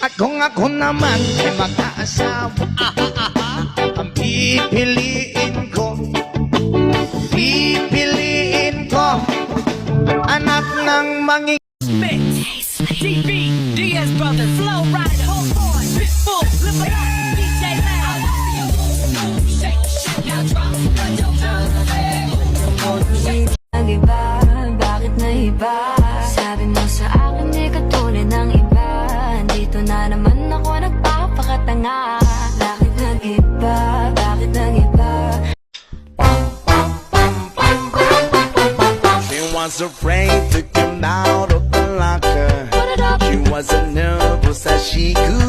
At kung ako naman ay mag-aasawa, ang pipiliin ko anak ng mangi. DB, Diaz Brothers, Flow Rider, Whole Boy, Pitbull, Live It Up, DJ Loud. Ang iba, bakit na iba? Sabi mo sa akin di katulad ng iba. Dito na naman ako nagpapakatanga. Bakit nag-iba? Bakit nag-iba? She was afraid to come out of the locker. She wasn't nervous as she could